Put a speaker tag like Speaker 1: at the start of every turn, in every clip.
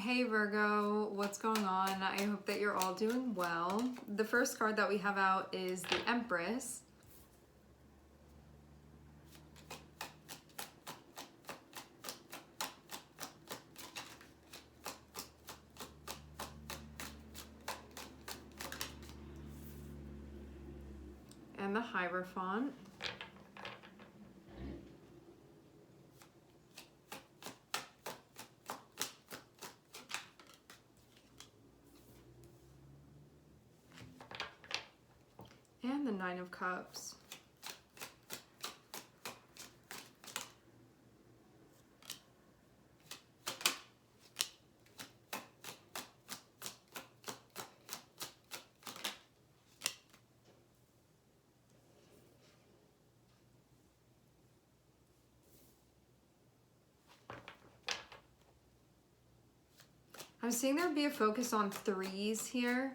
Speaker 1: Hey Virgo, what's going on? I hope that you're all doing well. The first card that we have out is the Empress. And the Hierophant. And the Nine of Cups. I'm seeing there be a focus on threes here.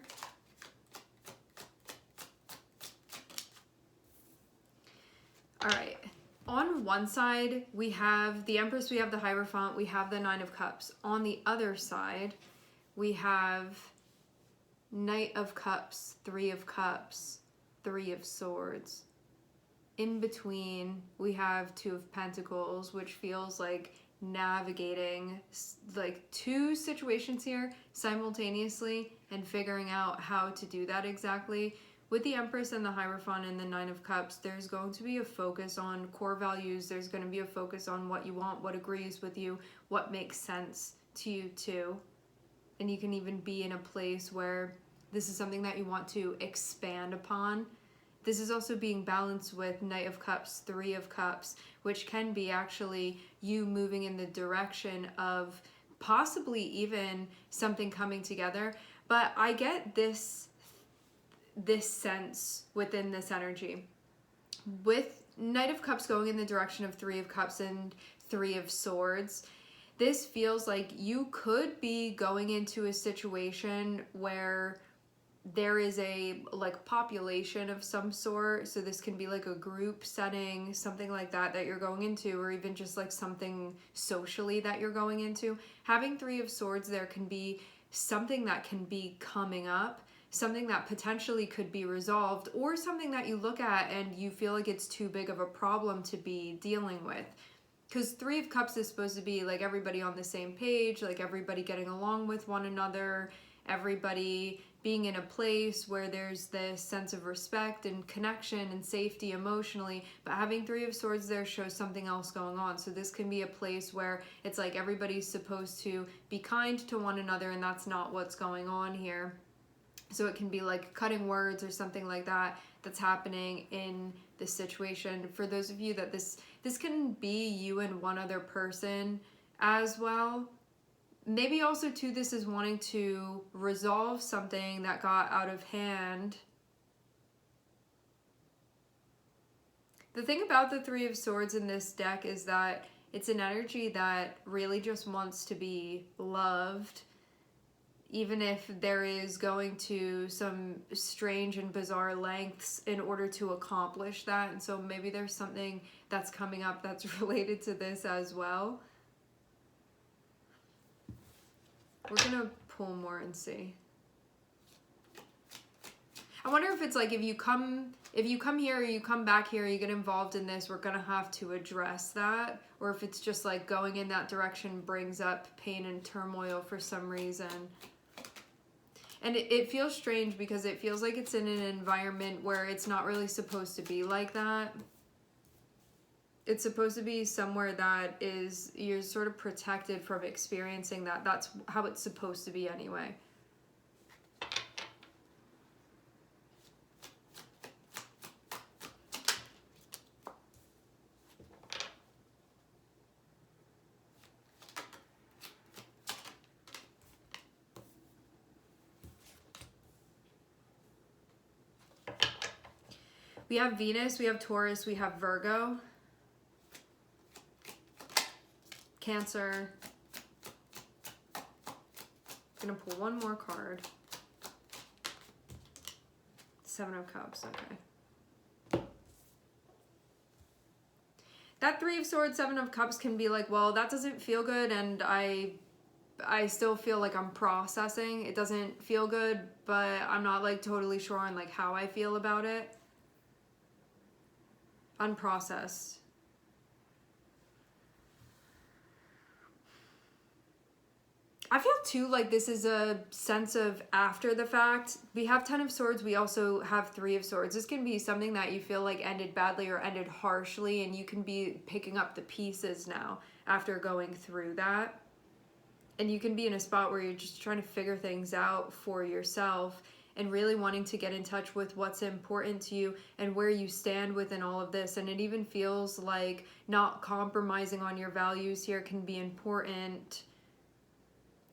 Speaker 1: All right, on one side, we have the Empress, we have the Hierophant, we have the Nine of Cups. On the other side, we have Knight of Cups, Three of Cups, Three of Swords. In between, we have Two of Pentacles, which feels like navigating like two situations here simultaneously and figuring out how to do that exactly. With the Empress and the Hierophant and the Nine of Cups, there's going to be a focus on core values. There's going to be a focus on what you want, what agrees with you, what makes sense to you too. And you can even be in a place where this is something that you want to expand upon. This is also being balanced with Knight of Cups, Three of Cups, which can be actually you moving in the direction of possibly even something coming together. But I get this sense within this energy. With Knight of Cups going in the direction of Three of Cups and Three of Swords, this feels like you could be going into a situation where there is a like population of some sort. So this can be like a group setting, something like that you're going into, or even just like something socially that you're going into. Having Three of Swords there can be something that can be coming up, something that potentially could be resolved, or something that you look at and you feel like it's too big of a problem to be dealing with. Because Three of Cups is supposed to be like everybody on the same page, like everybody getting along with one another, everybody being in a place where there's this sense of respect and connection and safety emotionally. But having Three of Swords there shows something else going on. So this can be a place where it's like everybody's supposed to be kind to one another, and that's not what's going on here. So it can be like cutting words or something like that that's happening in this situation. For those of you that this can be you and one other person as well. Maybe also too, this is wanting to resolve something that got out of hand. The thing about the Three of Swords in this deck is that it's an energy that really just wants to be loved, even if there is going to some strange and bizarre lengths in order to accomplish that. And so maybe there's something that's coming up that's related to this as well. We're gonna pull more and see. I wonder if it's like if you come here or you come back here, you get involved in this, we're gonna have to address that. Or if it's just like going in that direction brings up pain and turmoil for some reason. And it feels strange because it feels like it's in an environment where it's not really supposed to be like that. It's supposed to be somewhere that is, you're sort of protected from experiencing that. That's how it's supposed to be anyway. We have Venus, we have Taurus, we have Virgo, Cancer. I'm gonna pull one more card. Seven of Cups, okay. That Three of Swords, Seven of Cups can be like, well, that doesn't feel good, and I I still feel like I'm processing. It doesn't feel good, but I'm not like totally sure on like how I feel about it. Unprocessed. I feel too like this is a sense of after the fact. We have 10 of Swords. We also have 3 of Swords. This can be something that you feel like ended badly or ended harshly, and you can be picking up the pieces now after going through that. And you can be in a spot where you're just trying to figure things out for yourself and really wanting to get in touch with what's important to you and where you stand within all of this. And it even feels like not compromising on your values here can be important,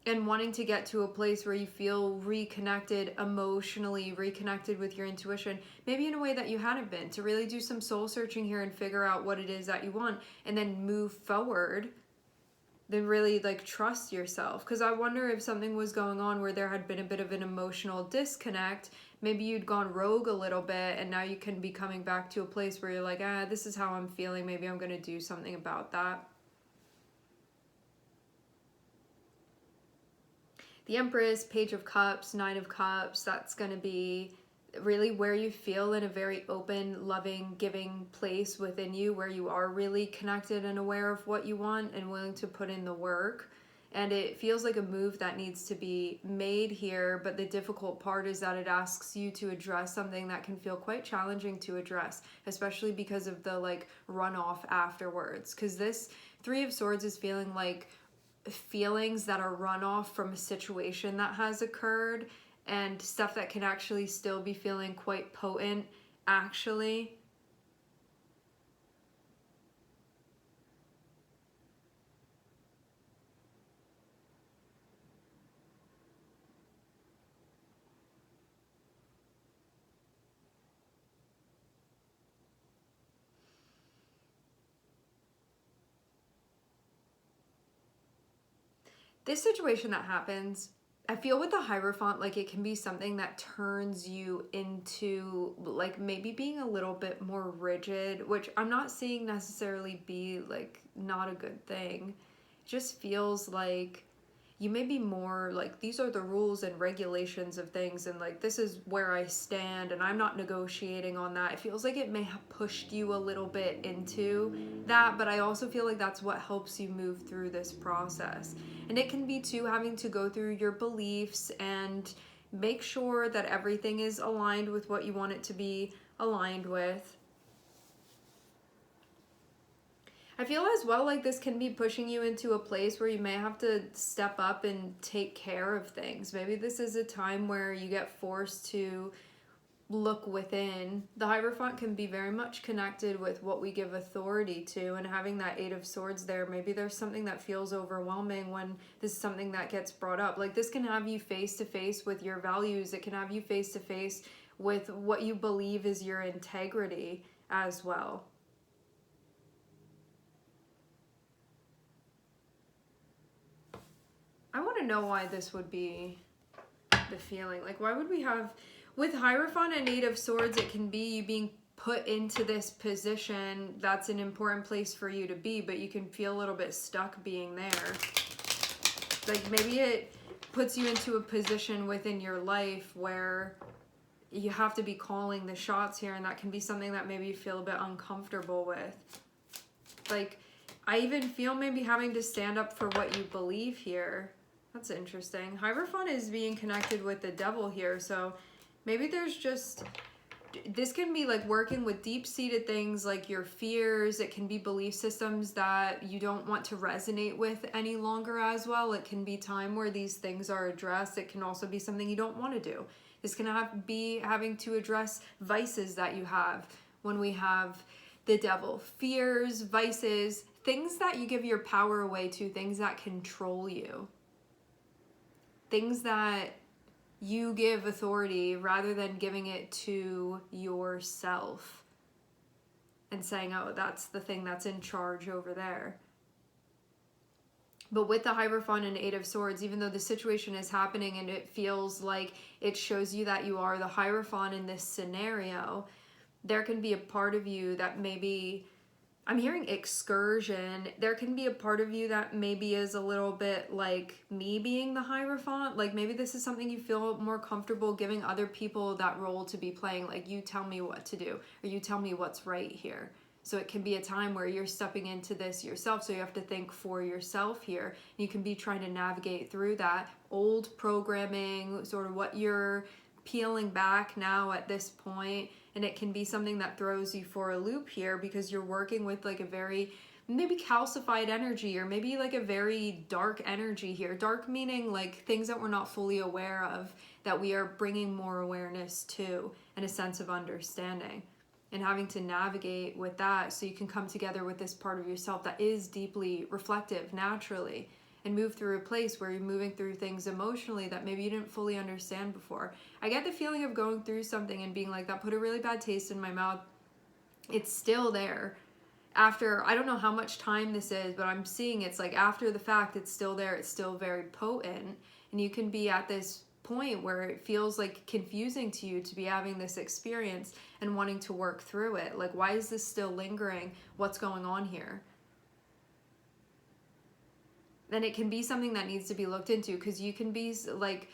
Speaker 1: and wanting to get to a place where you feel reconnected emotionally, reconnected with your intuition, maybe in a way that you hadn't been, to really do some soul searching here and figure out what it is that you want and then move forward. Then really like trust yourself. Because I wonder if something was going on where there had been a bit of an emotional disconnect, maybe you'd gone rogue a little bit, and now you can be coming back to a place where you're like, this is how I'm feeling, maybe I'm going to do something about that. The Empress, Page of Cups, Nine of Cups, that's going to be really where you feel in a very open, loving, giving place within you, where you are really connected and aware of what you want and willing to put in the work. And it feels like a move that needs to be made here, but the difficult part is that it asks you to address something that can feel quite challenging to address, especially because of the like runoff afterwards. Because this 3 of Swords is feeling like feelings that are runoff from a situation that has occurred, and stuff that can actually still be feeling quite potent actually. This situation that happens, I feel with the Hierophant, like it can be something that turns you into like maybe being a little bit more rigid, which I'm not seeing necessarily be like not a good thing. It just feels like you may be more like, these are the rules and regulations of things, and like this is where I stand and I'm not negotiating on that. It feels like it may have pushed you a little bit into that, but I also feel like that's what helps you move through this process. And it can be too having to go through your beliefs and make sure that everything is aligned with what you want it to be aligned with. I feel as well like this can be pushing you into a place where you may have to step up and take care of things. Maybe this is a time where you get forced to look within. The Hierophant can be very much connected with what we give authority to, and having that 8 of Swords there, maybe there's something that feels overwhelming when this is something that gets brought up. Like this can have you face to face with your values. It can have you face to face with what you believe is your integrity as well. I want to know why this would be the feeling. Like, why would we have, with Hierophant and 8 of Swords, it can be you being put into this position that's an important place for you to be, but you can feel a little bit stuck being there. Like, maybe it puts you into a position within your life where you have to be calling the shots here, and that can be something that maybe you feel a bit uncomfortable with. Like, I even feel maybe having to stand up for what you believe here. That's interesting. Hierophant is being connected with the devil here, so maybe there's just, this can be like working with deep-seated things like your fears. It can be belief systems that you don't want to resonate with any longer as well. It can be time where these things are addressed. It can also be something you don't want to do. This can be having to address vices that you have when we have the devil. Fears, vices, things that you give your power away to, things that control you. Things that you give authority rather than giving it to yourself and saying, oh, that's the thing that's in charge over there. But with the Hierophant and 8 of Swords, even though the situation is happening and it feels like it shows you that you are the Hierophant in this scenario, there can be a part of you that maybe, I'm hearing excursion. There can be a part of you that maybe is a little bit like me being the Hierophant. Like maybe this is something you feel more comfortable giving other people that role to be playing. Like you tell me what to do, or you tell me what's right here. So it can be a time where you're stepping into this yourself. So you have to think for yourself here. You can be trying to navigate through that old programming, sort of what you're peeling back now at this point. And it can be something that throws you for a loop here because you're working with like a very maybe calcified energy, or maybe like a very dark energy here. Dark meaning like things that we're not fully aware of, that we are bringing more awareness to, and a sense of understanding, and having to navigate with that so you can come together with this part of yourself that is deeply reflective naturally, and move through a place where you're moving through things emotionally that maybe you didn't fully understand before. I get the feeling of going through something and being like, that put a really bad taste in my mouth. It's still there. After, I don't know how much time this is, but I'm seeing it's like after the fact, it's still there. It's still very potent. And you can be at this point where it feels like confusing to you to be having this experience and wanting to work through it. Like, why is this still lingering? What's going on here? Then it can be something that needs to be looked into, because you can be like,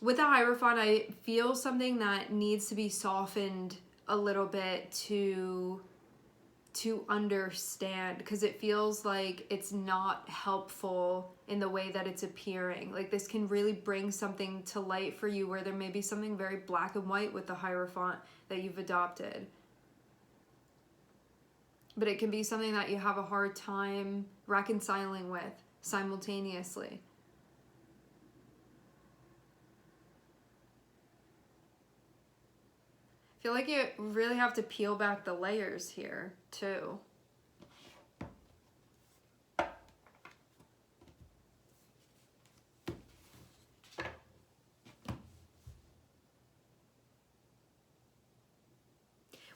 Speaker 1: with the Hierophant, I feel something that needs to be softened a little bit to understand, because it feels like it's not helpful in the way that it's appearing. Like this can really bring something to light for you, where there may be something very black and white with the Hierophant that you've adopted. But it can be something that you have a hard time reconciling with simultaneously. I feel like you really have to peel back the layers here, too.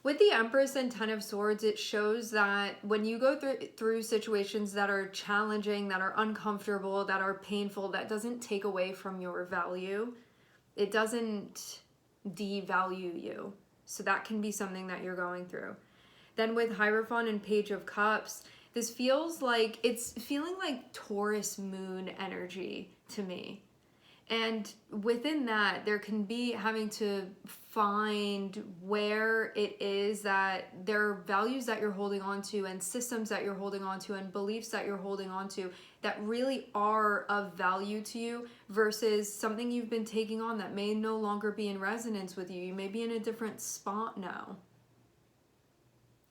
Speaker 1: With the Empress and Ten of Swords, it shows that when you go through situations that are challenging, that are uncomfortable, that are painful, that doesn't take away from your value. It doesn't devalue you. So that can be something that you're going through. Then with Hierophant and Page of Cups, this feels like, it's feeling like Taurus moon energy to me. And within that, there can be having to find where it is that there are values that you're holding on to, and systems that you're holding on to, and beliefs that you're holding on to that really are of value to you, versus something you've been taking on that may no longer be in resonance with you. You may be in a different spot now.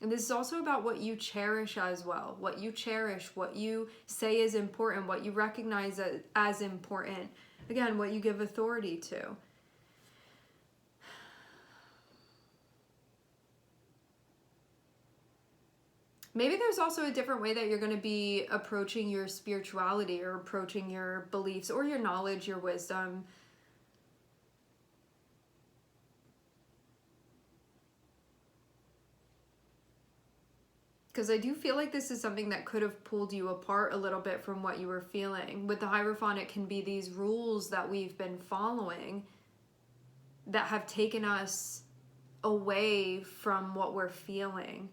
Speaker 1: And this is also about what you cherish as well. What you cherish, what you say is important, what you recognize as important. Again, what you give authority to. Maybe there's also a different way that you're going to be approaching your spirituality, or approaching your beliefs, or your knowledge, your wisdom. Because I do feel like this is something that could have pulled you apart a little bit from what you were feeling. With the Hierophant, it can be these rules that we've been following that have taken us away from what we're feeling.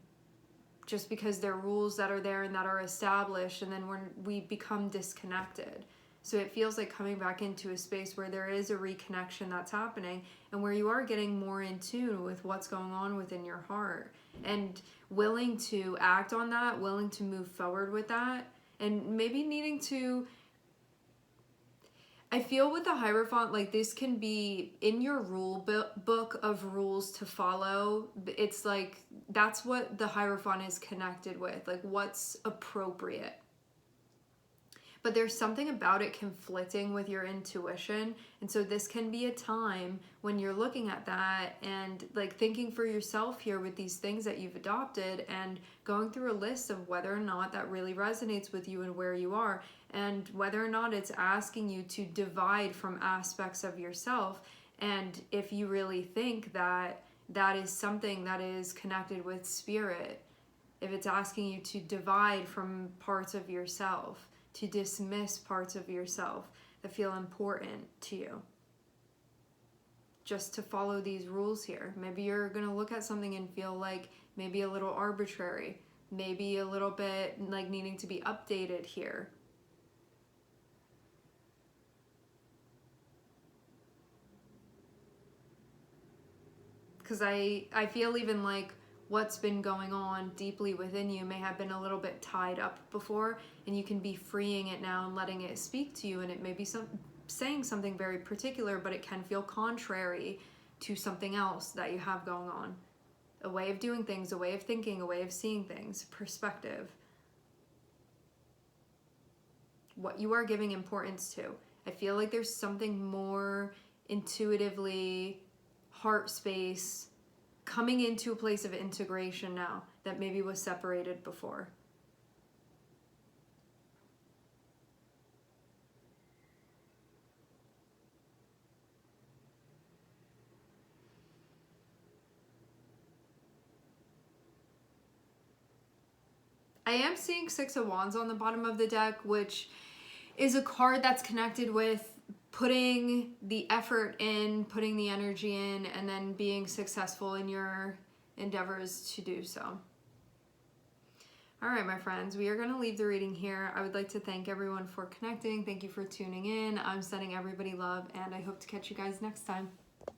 Speaker 1: Just because they're rules that are there and that are established, and then we become disconnected. So it feels like coming back into a space where there is a reconnection that's happening, and where you are getting more in tune with what's going on within your heart, and willing to act on that, willing to move forward with that, and maybe needing to... I feel with the Hierophant, like this can be in your rule book of rules to follow. It's like, that's what the Hierophant is connected with, like what's appropriate. But there's something about it conflicting with your intuition. And so this can be a time when you're looking at that and like thinking for yourself here with these things that you've adopted, and going through a list of whether or not that really resonates with you and where you are, and whether or not it's asking you to divide from aspects of yourself. And if you really think that that is something that is connected with spirit, if it's asking you to divide from parts of yourself, to dismiss parts of yourself that feel important to you, just to follow these rules here. Maybe you're going to look at something and feel like maybe a little arbitrary, maybe a little bit like needing to be updated here. Because I feel even like what's been going on deeply within you may have been a little bit tied up before, and you can be freeing it now and letting it speak to you, and it may be saying something very particular, but it can feel contrary to something else that you have going on. A way of doing things, a way of thinking, a way of seeing things, perspective. What you are giving importance to. I feel like there's something more intuitively heart space coming into a place of integration now that maybe was separated before. I am seeing Six of Wands on the bottom of the deck, which is a card that's connected with putting the effort in, putting the energy in, and then being successful in your endeavors to do so. All right, my friends, we are going to leave the reading here. I would like to thank everyone for connecting. Thank you for tuning in. I'm sending everybody love, and I hope to catch you guys next time.